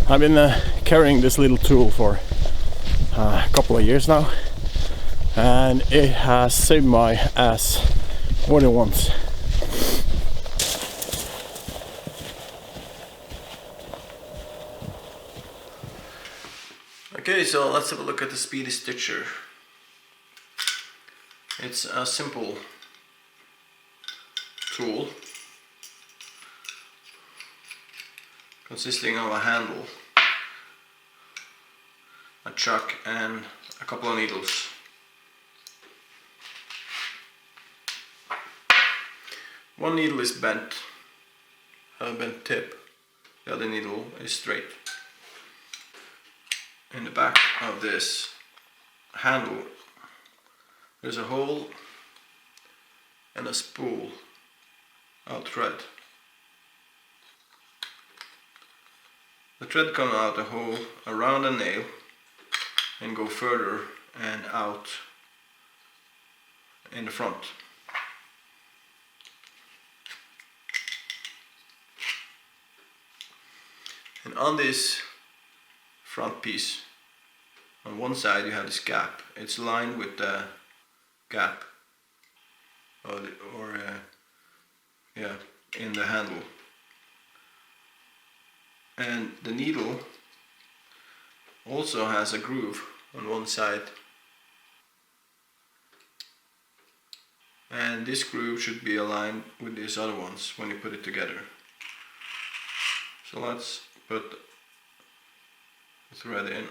I've been carrying this little tool for a couple of years now, and it has saved my ass more than once. Okay, so let's have a look at the Speedy Stitcher. It's a simple tool consisting of a handle, a chuck and a couple of needles. One needle is bent, a bent tip, the other needle is straight. In the back of this handle there's a hole and a spool of thread. The thread comes out the hole around the nail and go further and out in the front. And on this front piece, on one side you have this gap. It's lined with the gap in the handle. And the needle also has a groove on one side, and this groove should be aligned with these other ones when you put it together. So let's put the thread in.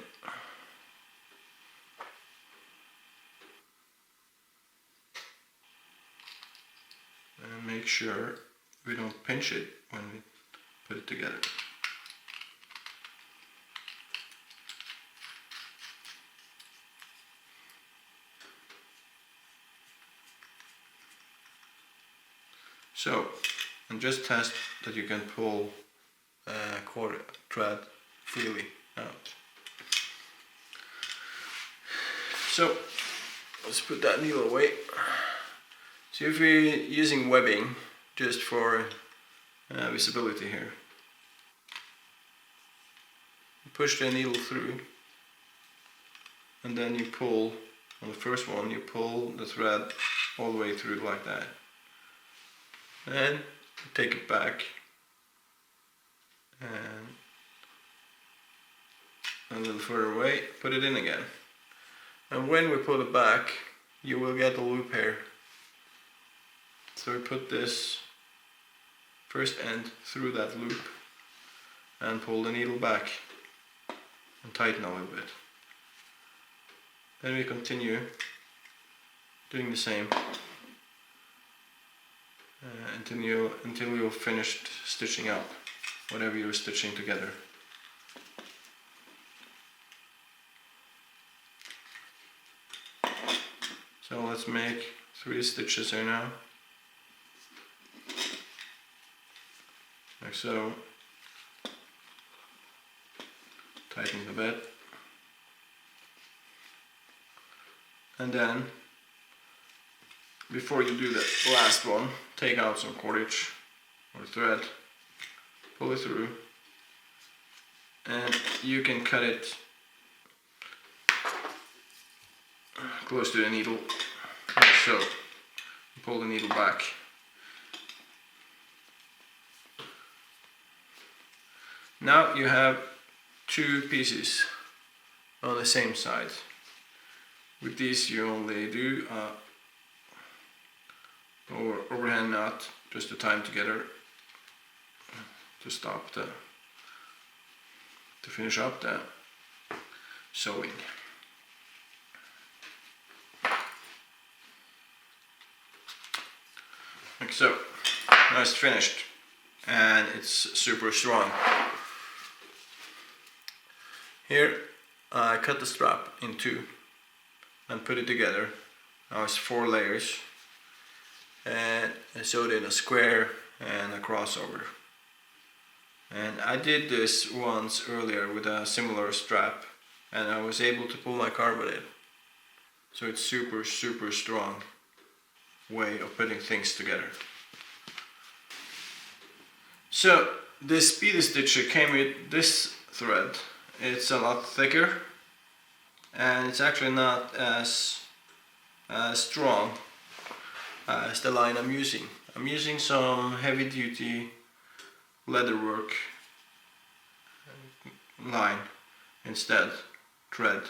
And make sure we don't pinch it when we put it together. So, and just test that you can pull quarter thread freely out. So, let's put that needle away. So if you're using webbing just for visibility here, you push the needle through and then you pull, on the first one you pull the thread all the way through like that. And take it back and a little further away, put it in again. And when we put it back, you will get a loop here. So we put this first end through that loop and pull the needle back and tighten a little bit. Then we continue doing the same. And until you're finished stitching out whatever you're stitching together. So let's make 3 stitches here now, like so. Tighten the bit, and then before you do the last one, take out some cordage or thread, pull it through, and you can cut it close to the needle, like so. Pull the needle back. Now you have 2 pieces on the same side. With these you only do overhand knot just to tie them together to finish up the sewing. Like so. Now it's finished and it's super strong. Here I cut the strap in 2 and put it together. Now it's 4 layers, and I sewed in a square and a crossover. And I did this once earlier with a similar strap, and I was able to pull my carbon in. So it's super strong way of putting things together. So this Speedy Stitcher came with this thread. It's a lot thicker and it's actually not as strong as the line I'm using. I'm using some heavy duty leatherwork line instead, thread.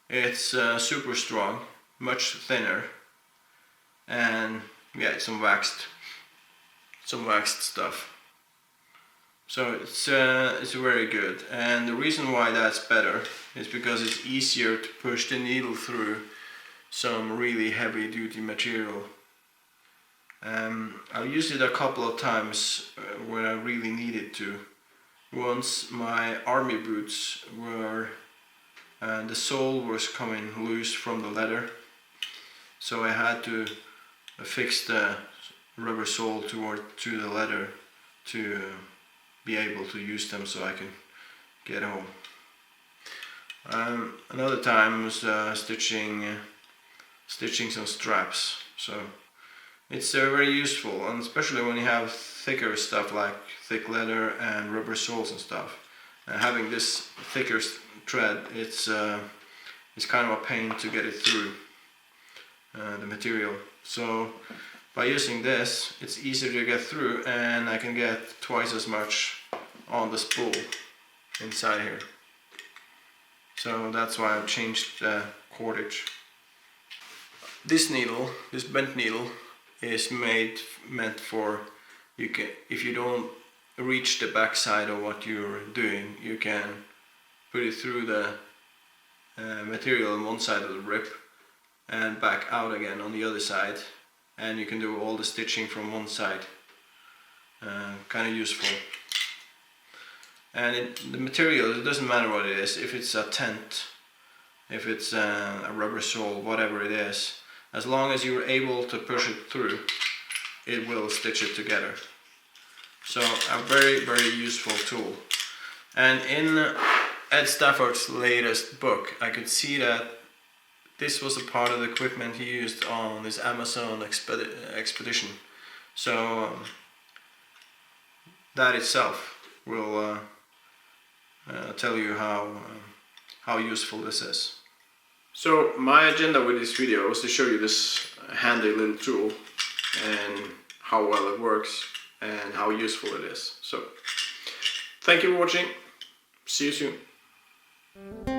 It's super strong, much thinner, and yeah, it's some waxed stuff. So it's very good, and the reason why that's better is because it's easier to push the needle through some really heavy duty material. I've used it a couple of times when I really needed to. Once my army boots were, the sole was coming loose from the leather, so I had to fix the rubber sole to the leather to be able to use them so I can get home. Another time was stitching some straps. So it's very useful, and especially when you have thicker stuff like thick leather and rubber soles and stuff. Having this thicker thread, it's kind of a pain to get it through the material. So by using this, it's easier to get through, and I can get twice as much on the spool inside here. So that's why I've changed the cordage. This needle, this bent needle, is meant for, if you don't reach the back side of what you're doing, you can put it through the material on one side of the rip and back out again on the other side, and you can do all the stitching from one side. Kind of useful. And the material, it doesn't matter what it is, if it's a tent, if it's a rubber sole, whatever it is, as long as you're able to push it through, it will stitch it together. So a very useful tool. And in Ed Stafford's latest book, I could see that this was a part of the equipment he used on his Amazon expedition. So that itself will tell you how useful this is. So my agenda with this video was to show you this handy little tool and how well it works and how useful it is. So thank you for watching. See you soon.